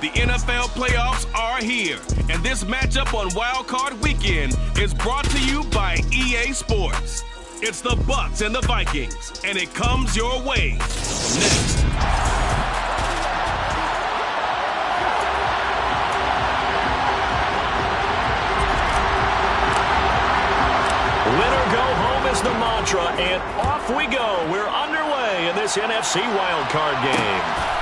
The NFL playoffs are here, and this matchup on Wild Card Weekend is brought to you by EA Sports. It's the Bucs and the Vikings, and it comes your way next. Winner go home is the mantra, and off we go. We're underway in this NFC wildcard game.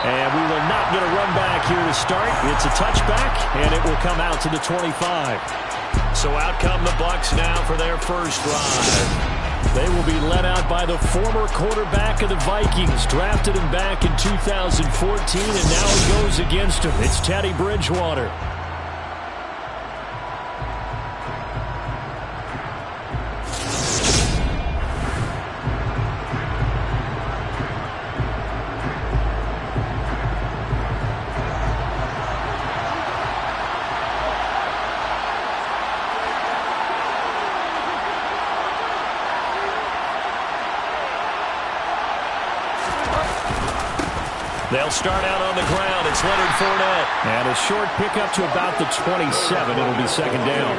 And we will not get a run back here to start. It's a touchback, and it will come out to the 25. So out come the Bucs now for their first drive. They will be led out by the former quarterback of the Vikings. Drafted him back in 2014, and now he goes against him. It's Teddy Bridgewater. They'll start out on the ground. It's Leonard Fournette. And a short pickup to about the 27. It'll be second down.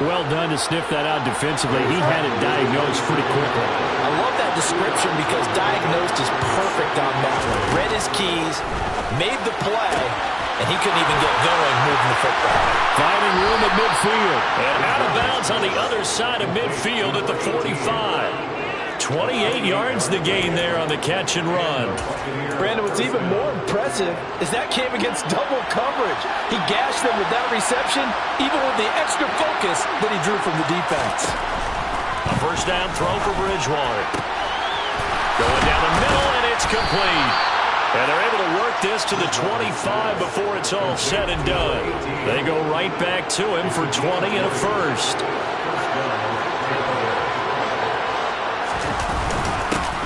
Well done to sniff that out defensively. He had it diagnosed pretty quickly. I love that description because diagnosed is perfect on that one. Read his keys, made the play, and he couldn't even get going moving the football. Finding room at midfield. And out of bounds on the other side of midfield at the 45. 28 yards the gain there on the catch and run. Brandon, what's even more impressive is that came against double coverage. He gashed them with that reception, even with the extra focus that he drew from the defense. A first down throw for Bridgewater. Going down the middle, and it's complete. And they're able to work this to the 25 before it's all said and done. They go right back to him for 20 and a first.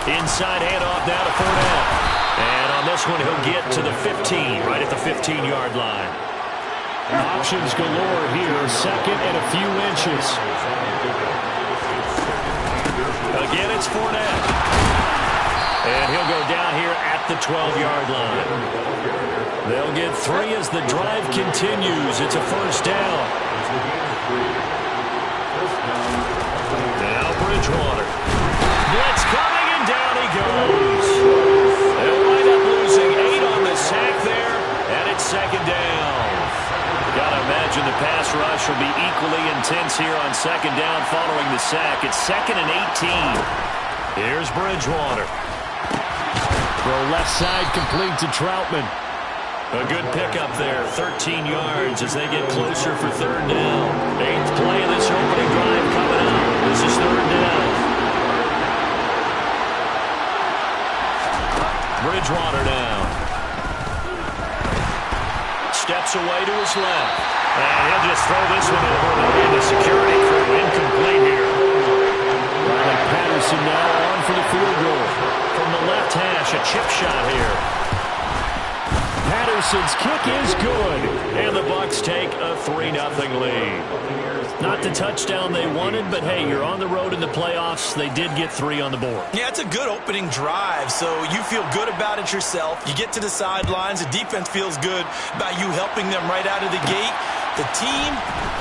Inside handoff now to Fournette. And on this one, he'll get to the 15, right at the 15-yard line. Options galore here, second and a few inches. Again, it's Fournette. And he'll go down here at the 12-yard line. They'll get 3 as the drive continues. It's a first down. Now Bridgewater. Blitz coming, and down he goes. They'll wind up losing 8 on the sack there, and it's second down. Gotta imagine the pass rush will be equally intense here on second down following the sack. It's second and 18. Here's Bridgewater. Throw left side complete to Troutman. A good pickup there, 13 yards as they get closer for third down. 8th play of this opening drive coming up. This is third down. Bridgewater now. Steps away to his left. And he'll just throw this one over the security crew. Incomplete here. Riley Patterson now on for the field goal. From the left hash, a chip shot here. Patterson's kick is good. And the Bucs take a 3-0 lead. Not the touchdown they wanted, but hey, you're on the road in the playoffs. They did get 3 on the board. Yeah, it's a good opening drive, so you feel good about it yourself. You get to the sidelines. The defense feels good about you helping them right out of the gate. The team,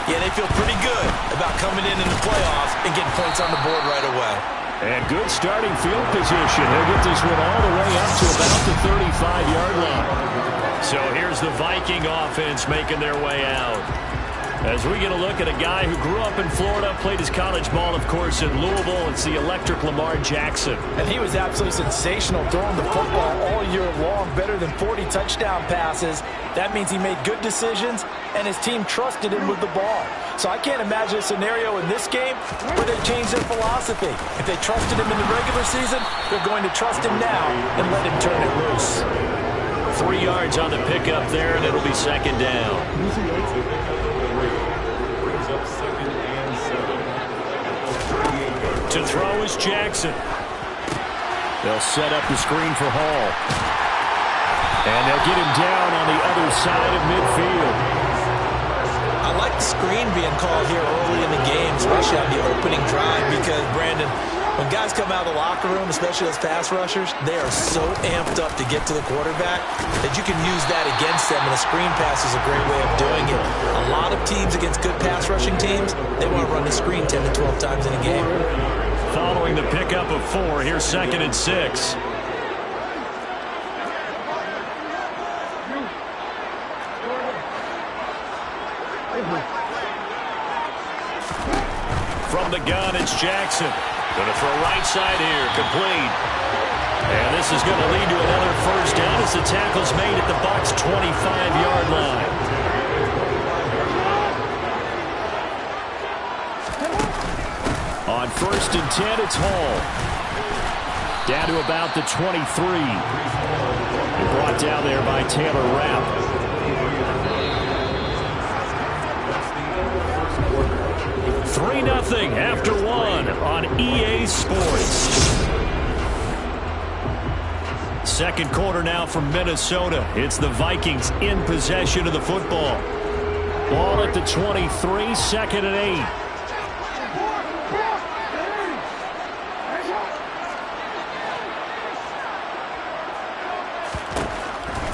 yeah, they feel pretty good about coming in the playoffs and getting points on the board right away. And good starting field position. They'll get this one all the way up to about the 35-yard line. So here's the Viking offense making their way out. As we get a look at a guy who grew up in Florida, played his college ball, of course, in Louisville. It's the electric Lamar Jackson. And he was absolutely sensational throwing the football all year long, better than 40 touchdown passes. That means he made good decisions, and his team trusted him with the ball. So I can't imagine a scenario in this game where they change their philosophy. If they trusted him in the regular season, they're going to trust him now and let him turn it loose. 3 yards on the pickup there, and it'll be second down. To throw is Jackson. They'll set up the screen for Hall. And they'll get him down on the other side of midfield. I like the screen being called here early in the game, especially on the opening drive, because, Brandon, When guys come out of the locker room, especially those pass rushers, they are so amped up to get to the quarterback that you can use that against them, and a screen pass is a great way of doing it. A lot of teams against good pass rushing teams, they want to run the screen 10 to 12 times in a game. Following the pickup of 4, here's 2nd and 6. From the gun, it's Jackson. Going to throw right side here, complete. And this is going to lead to another first down as the tackle's made at the Bucs' 25-yard line. On 1st and 10, it's Hall. Down to about the 23. And brought down there by Taylor Rapp. 3-0 after 1 on EA Sports. Second quarter now from Minnesota. It's the Vikings in possession of the football. Ball at the 23, 2nd and 8.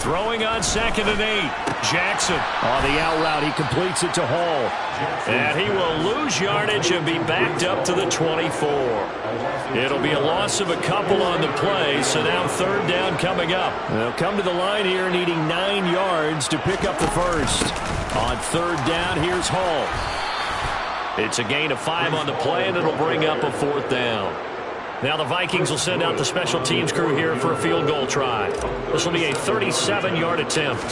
Throwing on 2nd and 8. Jackson on the out route. He completes it to Hall. And he will lose yardage and be backed up to the 24. It'll be a loss of a couple on the play, so now 3rd down coming up. They'll come to the line here needing 9 yards to pick up the first. On 3rd down, here's Hall. It's a gain of 5 on the play, and it'll bring up a 4th down. Now the Vikings will send out the special teams crew here for a field goal try. This will be a 37-yard attempt.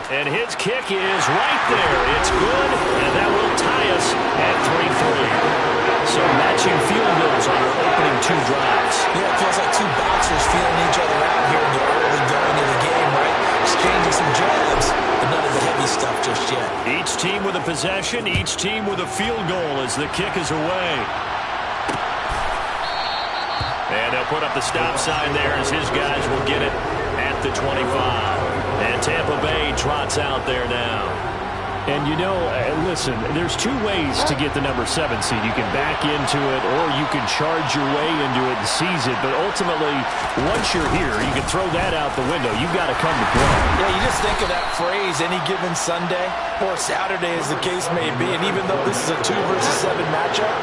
And his kick is right there. It's good, and that will tie us at 3-3. So matching field goals on our opening 2 drives. Yeah, it feels like 2 boxers feeling each other out here in the early going of the game, right? Exchanging some jabs, but none of the heavy stuff just yet. Each team with a possession, each team with a field goal as the kick is away. And they'll put up the stop sign there as his guys will get it at the 25. And Tampa Bay trots out there now. And, you know, listen, there's 2 ways to get the number 7 seed. You can back into it or you can charge your way into it and seize it. But ultimately, once you're here, you can throw that out the window. You've got to come to play. Yeah, you just think of that phrase, any given Sunday or Saturday as the case may be. And even though this is a 2 versus 7 matchup,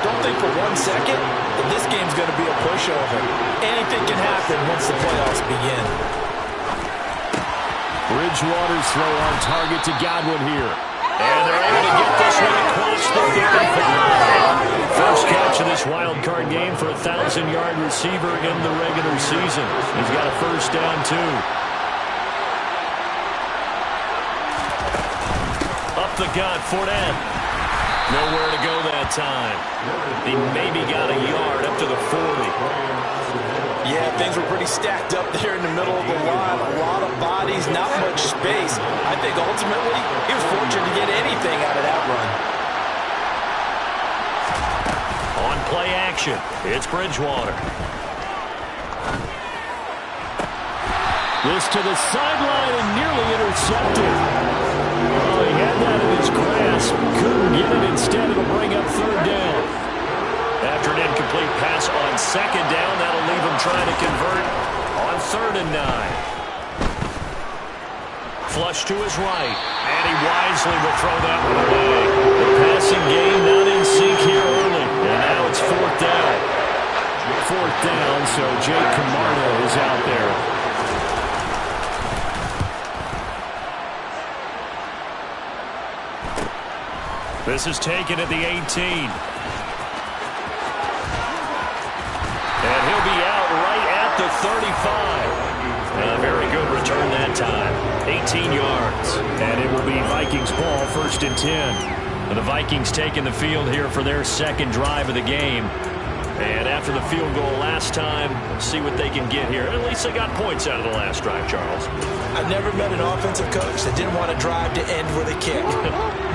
don't think for 1 second that this game's going to be a pushover. Anything can happen once the playoffs begin. Bridgewater's throw on target to Godwin here. And they're able to get this one across the 55. First catch of this wild card game for a 1,000-yard receiver in the regular season. He's got a first down, too. Up the gut, Fournette. Nowhere to go that time. He maybe got a yard up to the 40. Yeah, things were pretty stacked up there in the middle of the line. A lot of bodies, not much space. I think ultimately he was fortunate to get anything out of that run. On play action, it's Bridgewater. This to the sideline and nearly intercepted. Oh, he had that in his grasp. Couldn't get it. Instead, it'll bring up 3rd down. After an incomplete pass on 2nd down, that'll leave him trying to convert on 3rd and 9. Flush to his right, and he wisely will throw that one away. The passing game not in sync here early, and now it's 4th down. 4th down, so Jake Camarda is out there. This is taken at the 18. And he'll be out right at the 35. A very good return that time. 18 yards. And it will be Vikings ball, 1st and 10. And the Vikings taking the field here for their 2nd drive of the game. And after the field goal last time, see what they can get here. At least they got points out of the last drive, Charles. I've never met an offensive coach that didn't want to drive to end with a kick.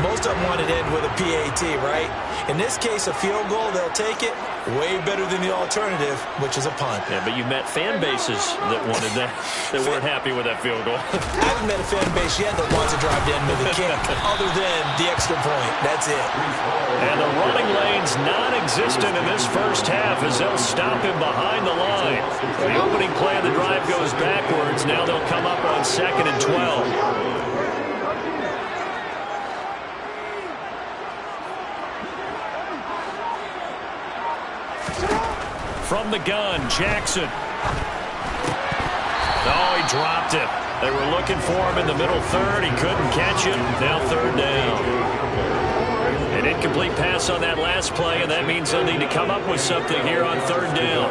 Most of them wanted to end with a PAT, right? In this case, a field goal, they'll take it. Way better than the alternative, which is a punt. Yeah, but you met fan bases that wanted that, that weren't happy with that field goal. I haven't met a fan base yet that wants to drive to end with a kick, other than the extra point. That's it. And the running lane's non-existent in this first half as they'll stop him behind the line. The opening play of the drive goes backwards. Now they'll come up on 2nd and 12. From the gun, Jackson. Oh, he dropped it. They were looking for him in the middle third. He couldn't catch it. Now 3rd down. An incomplete pass on that last play, and that means they'll need to come up with something here on 3rd down.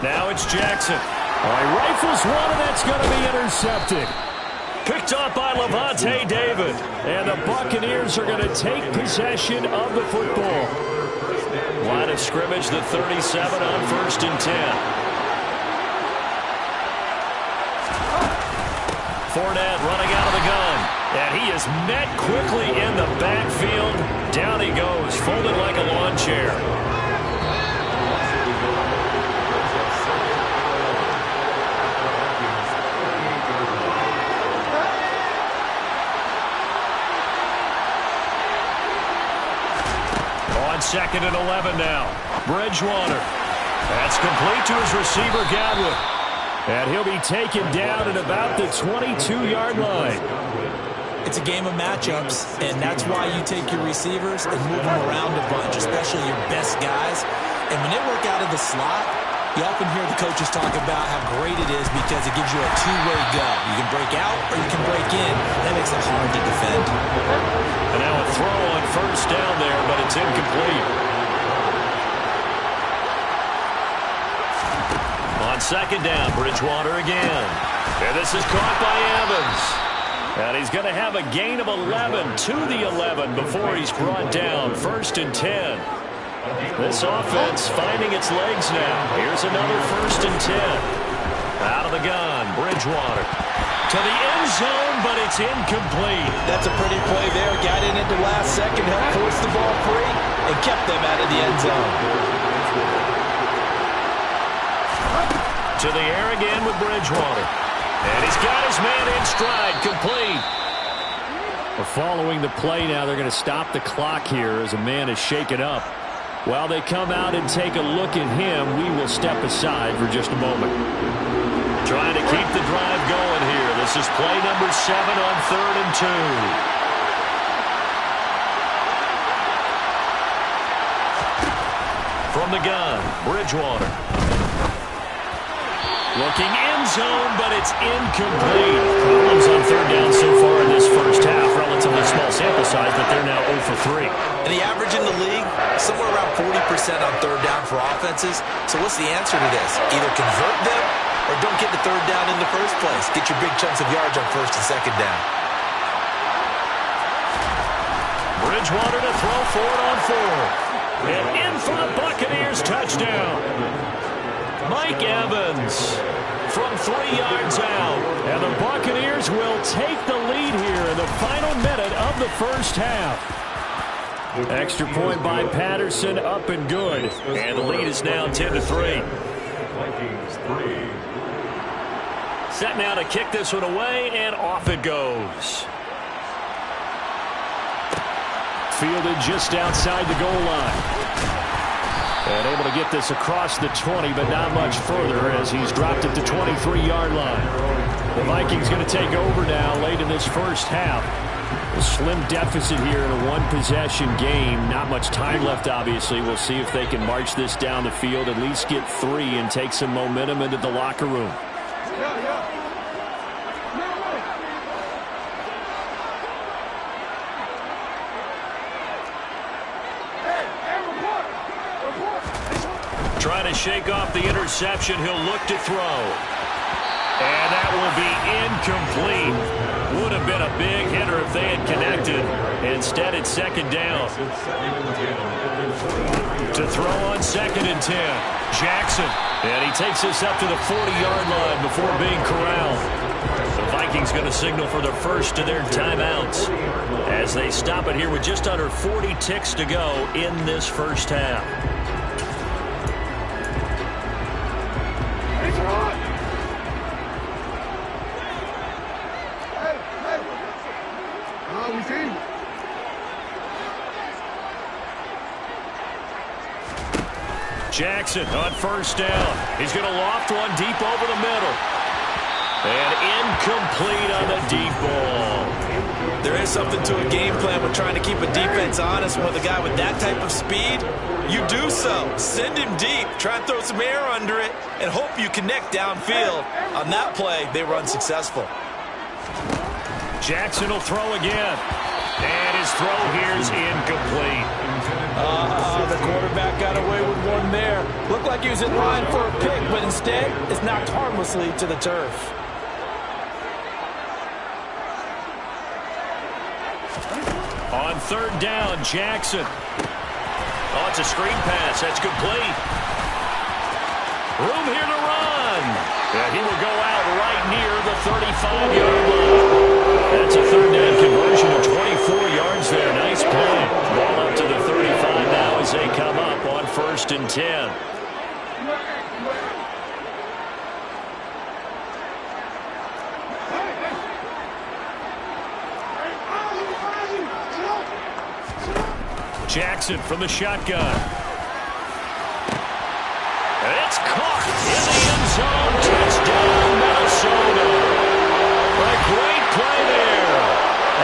Now it's Jackson. All right, rifles one, and that's going to be intercepted. Picked up by Levante David. And the Buccaneers are going to take possession of the football. Line of scrimmage, the 37 on 1st and 10. Fournette running out of the gun. And he is met quickly in the backfield. Down he goes, folded like a lawn chair. On 2nd and 11 now. Bridgewater. That's complete to his receiver, Godwin. And he'll be taken down at about the 22-yard line. It's a game of matchups, and that's why you take your receivers and move them around a bunch, especially your best guys. And when they work out of the slot, you often hear the coaches talk about how great it is because it gives you a two-way go. You can break out or you can break in. That makes it hard to defend. And now a throw on 1st down there, but it's incomplete. On 2nd down, Bridgewater again. And this is caught by Evans. And he's going to have a gain of 11 to the 11 before he's brought down. 1st and 10. This offense finding its legs now. Here's another 1st and 10. Out of the gun, Bridgewater. To the end zone, but it's incomplete. That's a pretty play there. Got in at the last second, helped force the ball free, and kept them out of the end zone. To the air again with Bridgewater. And he's got his man in stride, complete. Well, following the play now, they're going to stop the clock here as a man is shaken up. While they come out and take a look at him, we will step aside for just a moment. Trying to keep the drive going here. This is play number 7 on 3rd and 2. From the gun, Bridgewater. Looking end zone, but it's incomplete. Problems on 3rd down so far in this first half. Relatively small sample size, but they're now 0 for 3. And the average in the league, somewhere around 40% on 3rd down for offenses. So what's the answer to this? Either convert them or don't get the 3rd down in the first place. Get your big chunks of yards on 1st and 2nd down. Bridgewater to throw for it on 4. And in for the Buccaneers touchdown. Mike Evans from 3 yards out. And the Buccaneers will take the lead here in the final minute of the first half. Extra point by Patterson, up and good. And the lead is now 10-3. Set now to kick this one away, and off it goes. Fielded just outside the goal line. And able to get this across the 20, but not much further as he's dropped it to 23-yard line. The Vikings going to take over now late in this first half. A slim deficit here in a one-possession game. Not much time left, obviously. We'll see if they can march this down the field, at least get 3 and take some momentum into the locker room. Trying to shake off the interception. He'll look to throw. And that will be incomplete. Would have been a big hitter if they had connected. Instead, it's 2nd down. To throw on 2nd and 10. Jackson. And he takes this up to the 40-yard line before being corralled. The Vikings going to signal for the first of their timeouts as they stop it here with just under 40 ticks to go in this first half. Jackson on first down. He's going to loft one deep over the middle. And incomplete on the deep ball. There is something to a game plan with trying to keep a defense honest. With a guy with that type of speed, you do so. Send him deep. Try and throw some air under it and hope you connect downfield. On that play, they were unsuccessful. Jackson will throw again. And his throw here is incomplete. The quarterback got away with one there. Looked like he was in line for a pick, but instead, it's knocked harmlessly to the turf. On third down, Jackson. Oh, it's a screen pass. That's complete. Room here to run. And he will go out right near the 35-yard line. That's a third down conversion of 24 yards there. Nice play. Ball up to the 35 now as they come up on 1st and 10. Jackson from the shotgun. It's caught in the end zone. Touchdown, Minnesota. A great play there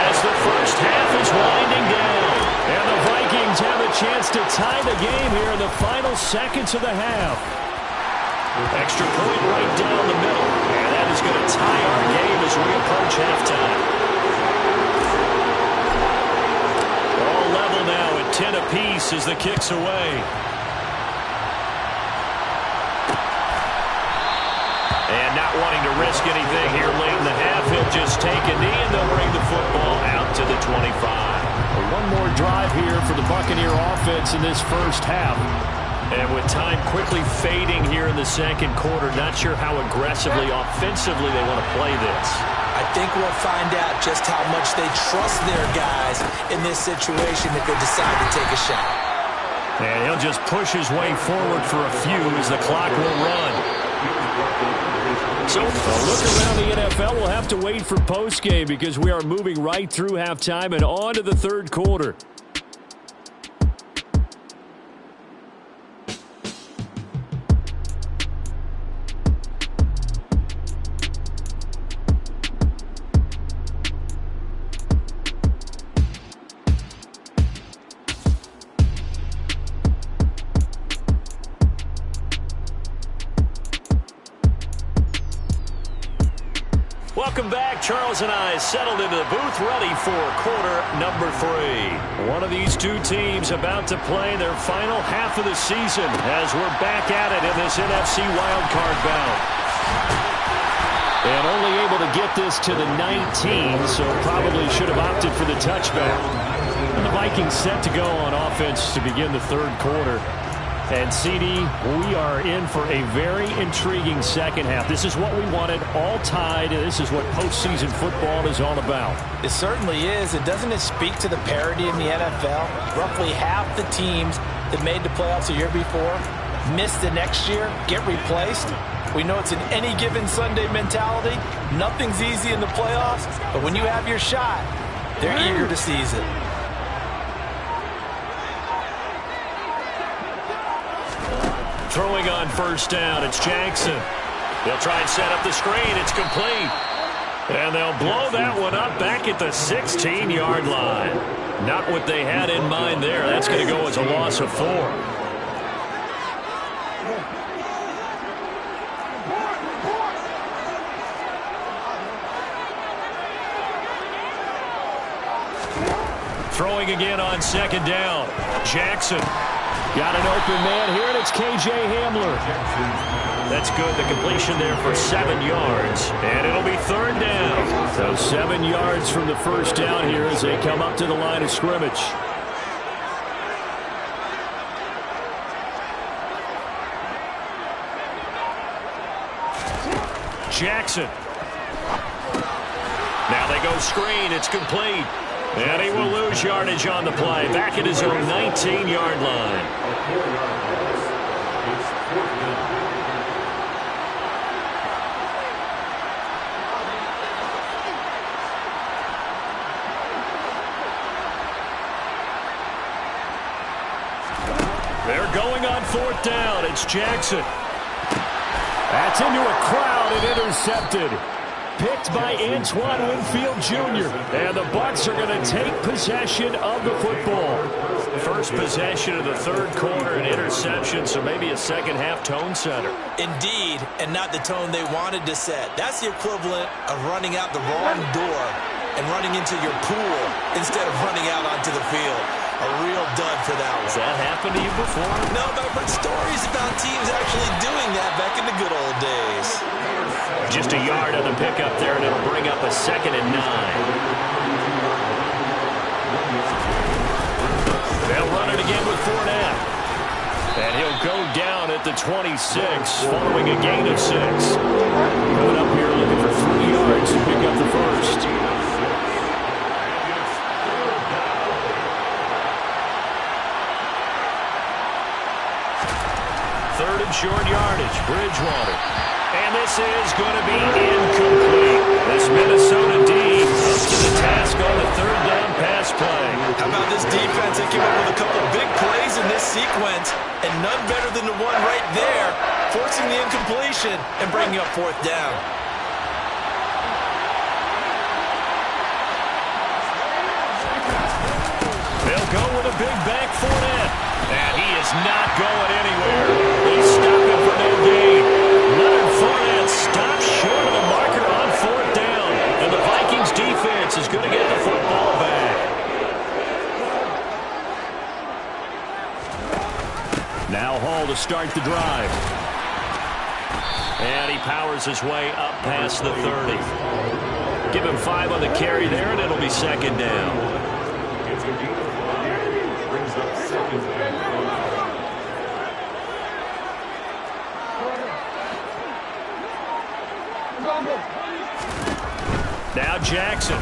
as the first half is winding down. And the Vikings have a chance to tie the game here in the final seconds of the half. Extra point right down the middle. And that is going to tie our game as we approach halftime. All level now at 10 apiece as the kick's away. And not wanting to risk anything here late in the half, he'll just take a knee and they'll bring the football out to the 25. One more drive here for the Buccaneer offense in this first half. And with time quickly fading here in the second quarter, not sure how aggressively, offensively they want to play this. I think we'll find out just how much they trust their guys in this situation if they decide to take a shot. And he'll just push his way forward for a few as the clock will run. So a look around the NFL, we'll have to wait for postgame because we are moving right through halftime and on to the third quarter. Welcome back. Charles and I settled into the booth ready for quarter number 3. One of these two teams about to play their final half of the season as we're back at it in this NFC wildcard bout. And only able to get this to the 19, so probably should have opted for the touchback. And the Vikings set to go on offense to begin the third quarter. And, CD, we are in for a very intriguing second half. This is what we wanted, all tied. This is what postseason football is all about. It certainly is. And doesn't it speak to the parity in the NFL? Roughly half the teams that made the playoffs a year before miss the next year, get replaced. We know it's an any given Sunday mentality. Nothing's easy in the playoffs, but when you have your shot, they're eager to seize it. Throwing on first down, it's Jackson. They'll try and set up the screen. It's complete. And they'll blow that one up back at the 16-yard line. Not what they had in mind there. That's going to go as a loss of 4. Throwing again on second down. Jackson. Got an open man here, and it's K.J. Hamler. That's good. The completion there for 7 yards. And it'll be third down. So 7 yards from the first down here as they come up to the line of scrimmage. Jackson. Now they go screen. It's complete. And he will lose yardage on the play. Back at his own 19-yard line. They're going on 4th down. It's Jackson. That's into a crowd and intercepted. Picked by Antoine Winfield Jr. And the Bucs are going to take possession of the football. First possession of the 3rd quarter, an interception, so maybe a second-half tone setter. Indeed, and not the tone they wanted to set. That's the equivalent of running out the wrong door and running into your pool instead of running out onto the field. A real dud for that one. Has that happened to you before? No, but I've heard stories about teams actually doing that back in the good old days. Just a yard on the pickup there, and it'll bring up a 2nd and 9. They'll run it again with Fournette. And he'll go down at the 26, following a gain of 6. Coming up here looking for 3 yards to pick up the first. 3rd and short yardage, Bridgewater. And this is going to be incomplete. This Minnesota D up to the task on the 3rd down pass play. How about this defense? They came up with a couple big plays in this sequence, and none better than the one right there, forcing the incompletion and bringing up 4th down. They'll go with a big back Fournette. And he is not going anywhere. He's stopping for no gain. Leonard Fournette stops short of the marker on 4th down. And the Vikings defense is going to get the football back. Now Hall to start the drive. And he powers his way up past the 30. Give him 5 on the carry there, and it'll be 2nd down. Now Jackson.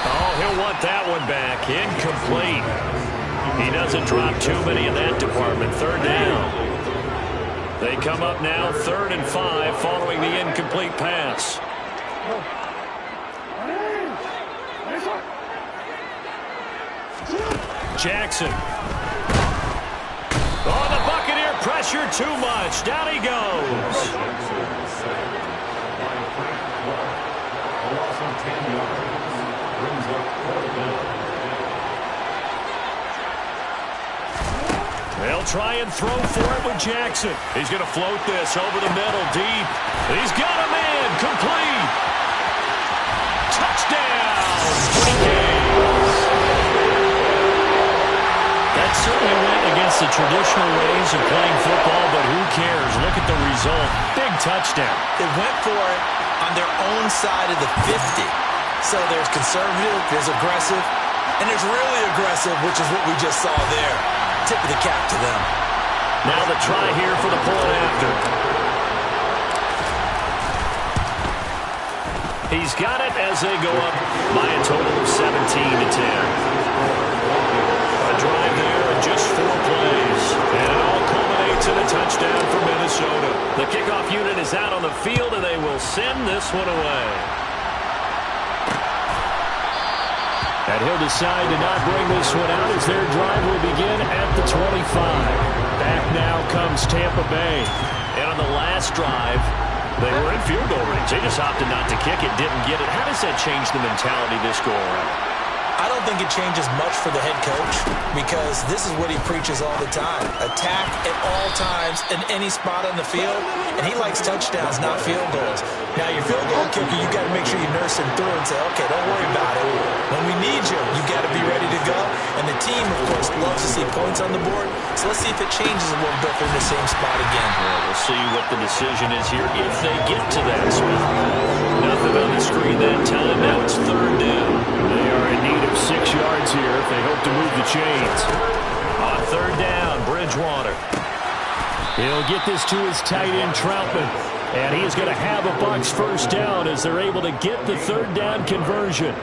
Oh, he'll want that one back. Incomplete. He doesn't drop too many in that department. 3rd down. They come up now 3rd and 5 following the incomplete pass. Jackson. Oh, the Buccaneer pressure too much. Down he goes. They'll try and throw for it with Jackson. He's going to float this over the middle deep. He's got a man. Complete. Touchdown. That certainly went against the traditional ways of playing football, but who cares? Look at the result. Big touchdown. They went for it on their own side of the 50. So there's conservative, there's aggressive, and there's really aggressive, which is what we just saw there. Tip of the cap to them. Now the try here for the point after. He's got it as they go up by a total of 17-10. A drive there in just 4 plays. And it all culminates in a touchdown for Minnesota. The kickoff unit is out on the field, and they will send this one away. And he'll decide to not bring this one out as their drive will begin at the 25. Back now comes Tampa Bay. And on the last drive, they were in field goal range. They just opted not to kick it, didn't get it. How does that change the mentality this go around? I don't think it changes much for the head coach because this is what he preaches all the time. Attack at all times in any spot on the field, and he likes touchdowns, not field goals. Now, your field goal kicker, you got to make sure you nurse him through and say, okay, don't worry about it. When we need you, you got to be ready to go. And the team, of course, loves to see points on the board. So let's see if it changes a little bit in the same spot again. Well, we'll see what the decision is here if they get to that spot. Nothing on the screen that time. Now it's 3rd down. They are in need of 6 yards here if they hope to move the chains. On 3rd down, Bridgewater. He'll get this to his tight end, Troutman. And he is going to have a Bucs first down as they're able to get the third down conversion.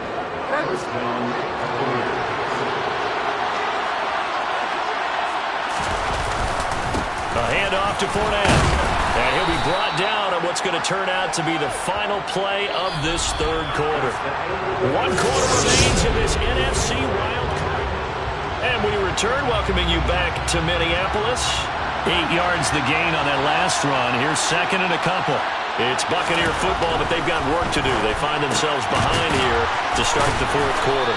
A handoff to Fournette. And he'll be brought down on what's going to turn out to be the final play of this third quarter. 1 quarter remains in this NFC wild card. And we return, welcoming you back to Minneapolis. 8 yards the gain on that last run. Here's second and a couple. It's Buccaneer football, but they've got work to do. They find themselves behind here to start the fourth quarter.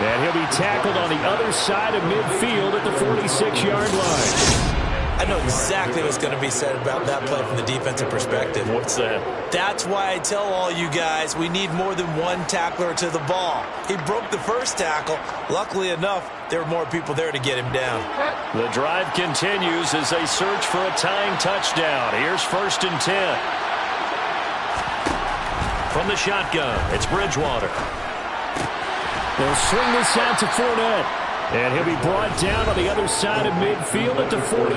And he'll be tackled on the other side of midfield at the 46-yard line. I know exactly what's going to be said about that play from the defensive perspective. What's that? That's why I tell all you guys we need more than one tackler to the ball. He broke the first tackle. Luckily enough, there were more people there to get him down. The drive continues as they search for a tying touchdown. Here's 1st and 10. From the shotgun, it's Bridgewater. They'll swing this out to Fournette. And he'll be brought down on the other side of midfield at the 43.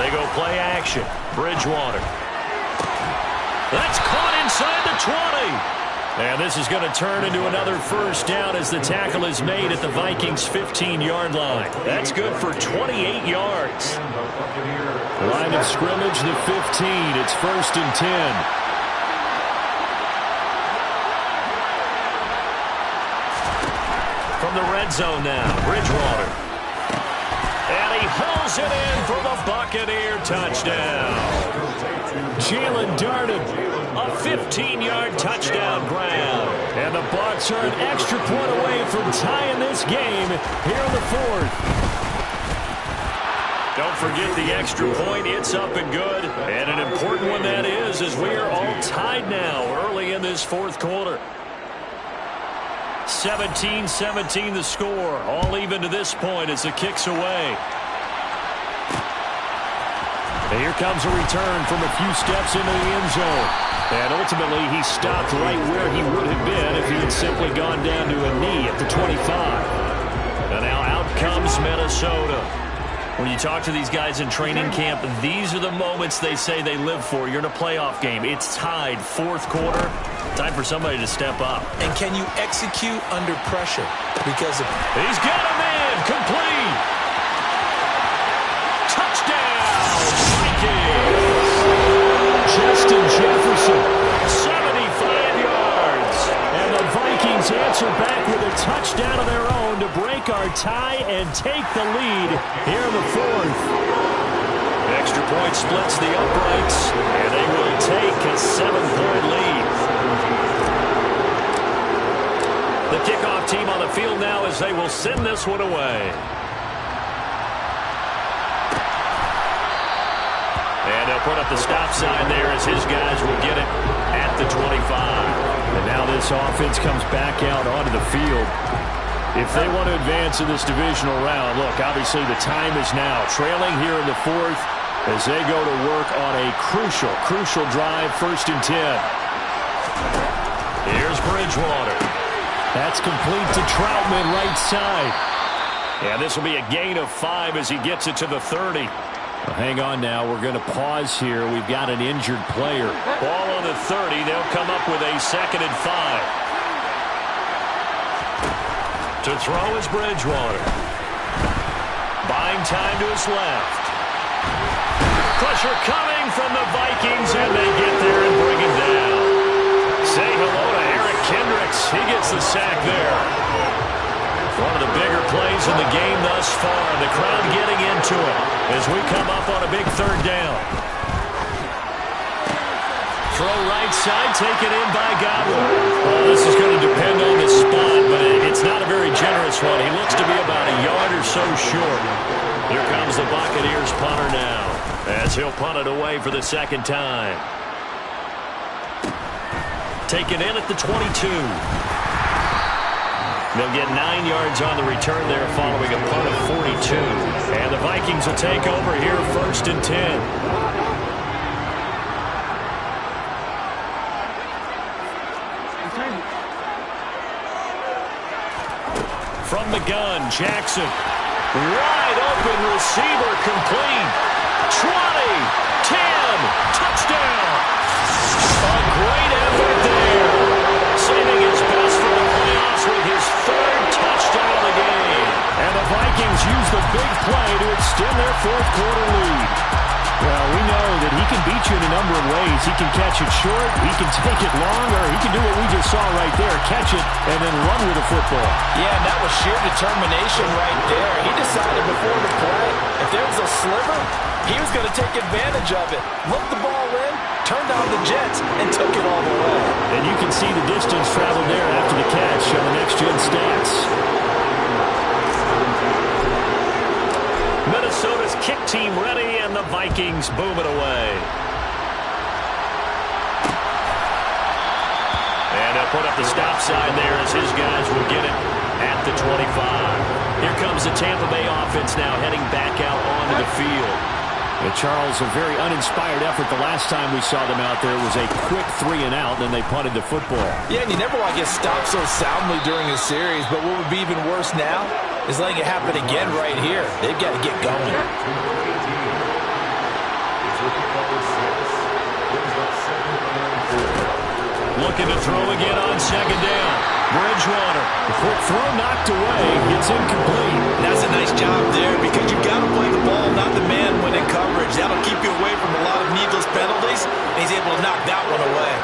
They go play action. Bridgewater. That's caught inside the 20. And this is going to turn into another first down as the tackle is made at the Vikings' 15-yard line. That's good for 28 yards. Line of scrimmage, the 15. It's 1st and 10. From the red zone now, Bridgewater. And he hauls it in for the Buccaneer touchdown. Jalen Darden. A 15-yard touchdown grab. And the Bucs are an extra point away from tying this game here in the fourth. Don't forget the extra point. It's up and good. And an important one that is, as we are all tied now early in this fourth quarter. 17-17 the score. All even to this point as the kick's away. And here comes a return from a few steps into the end zone. And ultimately, he stopped right where he would have been if he had simply gone down to a knee at the 25. And now out comes Minnesota. When you talk to these guys in training camp, these are the moments they say they live for. You're in a playoff game. It's tied, fourth quarter. Time for somebody to step up. And can you execute under pressure? Because he's got him in, complete. Touchdown, Vikings. Justin Jefferson, 75 yards. And the Vikings answer back with a touchdown of their own to break our tie and take the lead here in the fourth. Extra point splits the uprights, and they will take a 7-point lead. The kickoff team on the field now as they will send this one away. And they'll put up the stop sign there as his guys will get it at the 25. And now this offense comes back out onto the field. If they want to advance in this divisional round, look, obviously the time is now. Trailing here in the fourth as they go to work on a crucial drive, 1st and 10. Here's Bridgewater. That's complete to Troutman, right side. And this will be a gain of 5 as he gets it to the 30. Well, hang on now. We're going to pause here. We've got an injured player. Ball on the 30. They'll come up with a 2nd and 5. To throw is Bridgewater. Buying time to his left. Pressure coming from the Vikings, and they get there and bring him down. Say hello to Eric Kendricks. He gets the sack there. One of the bigger plays in the game thus far. The crowd getting into it as we come up on a big 3rd down. Throw right side, taken in by Godwin. Well, this is going to depend on the spot, but it's not a very generous one. He looks to be about a yard or so short. Here comes the Buccaneers punter now as he'll punt it away for the 2nd time. Taken in at the 22. They'll get 9 yards on the return there following a punt of 42. And the Vikings will take over here, 1st and 10. From the gun, Jackson. Wide open receiver, complete. 20, 10, touchdown. A great effort there. Saving his best for the playoffs with his 3rd touchdown of the game. And the Vikings use the big play to extend their 4th quarter lead. Well, we know that he can beat you in a number of ways. He can catch it short, he can take it long, or he can do what we just saw right there, catch it and then run with the football. Yeah, and that was sheer determination right there. He decided before the play, if there was a sliver, he was going to take advantage of it. Looked the ball in, turned on the Jets, and took it all the way. And you can see the distance traveled there after the catch on the next-gen stats. Minnesota's kick team ready, and the Vikings boom it away. And they'll put up the stop sign there as his guys will get it at the 25. Here comes the Tampa Bay offense now heading back out onto the field. Charles, a very uninspired effort the last time we saw them out there. It was a quick 3-and-out, then they punted the football. Yeah, and you never want to get stopped so soundly during a series, but what would be even worse now is letting it happen again right here. They've got to get going. Looking to throw again on 2nd down. Bridgewater. The quick throw knocked away. It's incomplete. That's a nice job there because you've got to play the ball, not the man when in coverage. That'll keep you away from a lot of needless penalties, and he's able to knock that one away.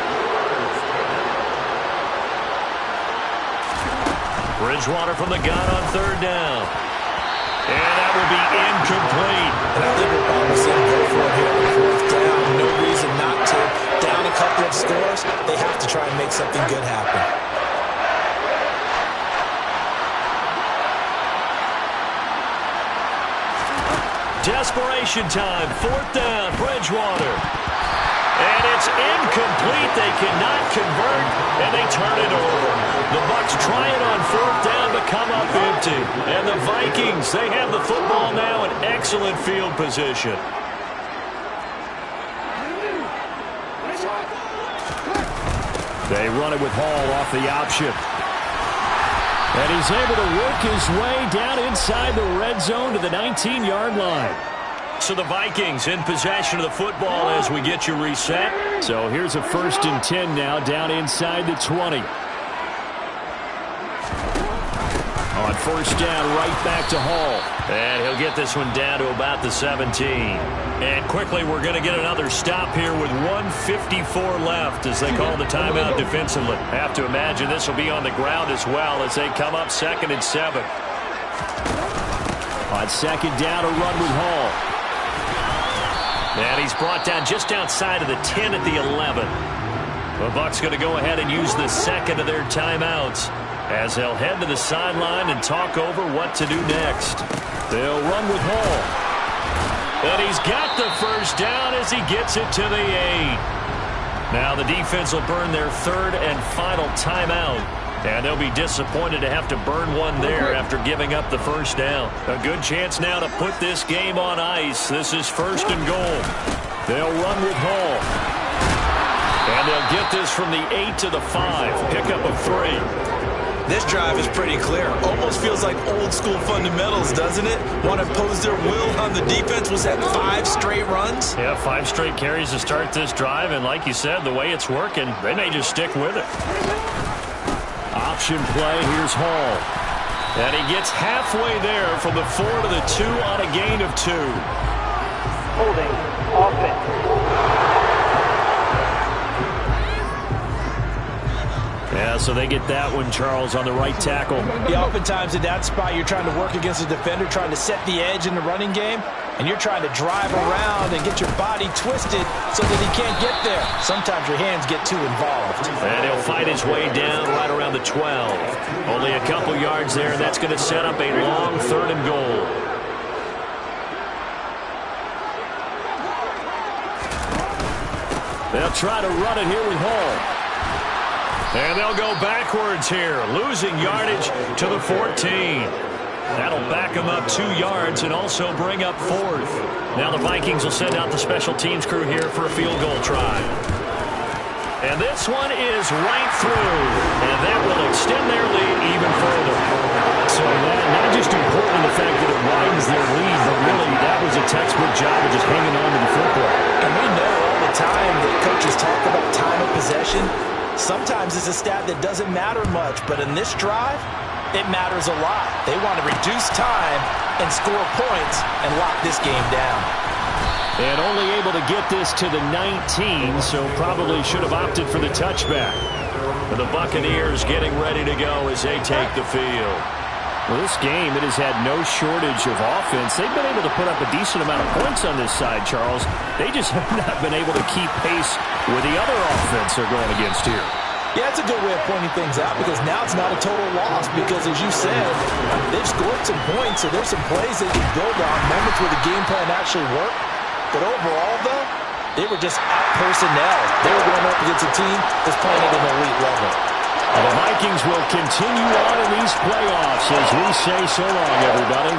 Bridgewater from the gun on 3rd down. And that will be incomplete. And I think we're almost going to go for it here on 4th down. No reason not to. Down a couple of scores, they have to try and make something good happen. Desperation time. 4th down. Bridgewater. And it's incomplete. They cannot convert, and they turn it over. The Bucs try it on 4th down, but come up empty. And the Vikings, they have the football now in excellent field position. They run it with Hall off the option. And he's able to work his way down inside the red zone to the 19-yard line. So the Vikings in possession of the football as we get you reset. So here's a 1st and 10 now down inside the 20. On 1st down, right back to Hall. And he'll get this one down to about the 17. And quickly, we're going to get another stop here with 1:54 left as they call the timeout defensively. Have to imagine this will be on the ground as well as they come up 2nd and 7. On 2nd down, a run with Hall. And he's brought down just outside of the 10 at the 11. The Bucs going to go ahead and use the 2nd of their timeouts as they'll head to the sideline and talk over what to do next. They'll run with Hall. And he's got the 1st down as he gets it to the 8. Now the defense will burn their 3rd and final timeout. And they'll be disappointed to have to burn one there after giving up the 1st down. A good chance now to put this game on ice. This is 1st and goal. They'll run with Hall. And they'll get this from the 8 to the 5. Pickup of 3. This drive is pretty clear. Almost feels like old school fundamentals, doesn't it? Want to impose their will on the defense. Was that 5 straight runs? Yeah, 5 straight carries to start this drive. And like you said, the way it's working, they may just stick with it. Option play, here's Hall. And he gets halfway there from the 4 to the 2 on a gain of 2. Holding offense. Yeah, so they get that one, Charles, on the right tackle. Yeah, oftentimes in that spot, you're trying to work against a defender, trying to set the edge in the running game, and you're trying to drive around and get your body twisted so that he can't get there. Sometimes your hands get too involved. And he'll fight his way down right around the 12. Only a couple yards there, and that's going to set up a long 3rd and goal. They'll try to run it here with Hall. And they'll go backwards here, losing yardage to the 14. That'll back them up 2 yards and also bring up 4th. Now the Vikings will send out the special teams crew here for a field goal try. And this one is right through, and that will extend their lead even further. So that not just important the fact that it widens their lead, but really that was a textbook job of just hanging on to the football. And we know all the time that coaches talk about time of possession. Sometimes it's a stat that doesn't matter much, but in this drive, it matters a lot. They want to reduce time and score points and lock this game down. And only able to get this to the 19, so probably should have opted for the touchback. And the Buccaneers getting ready to go as they take the field. Well, this game, it has had no shortage of offense. They've been able to put up a decent amount of points on this side, Charles. They just have not been able to keep pace with the other offense they're going against here. Yeah, it's a good way of pointing things out because now it's not a total loss because, as you said, they've scored some points, so there's some plays they can build on, moments where the game plan actually worked. But overall, though, they were just out-personnel. They were going up against a team that's playing at an elite level. The Vikings will continue on in these playoffs as we say so long, everybody.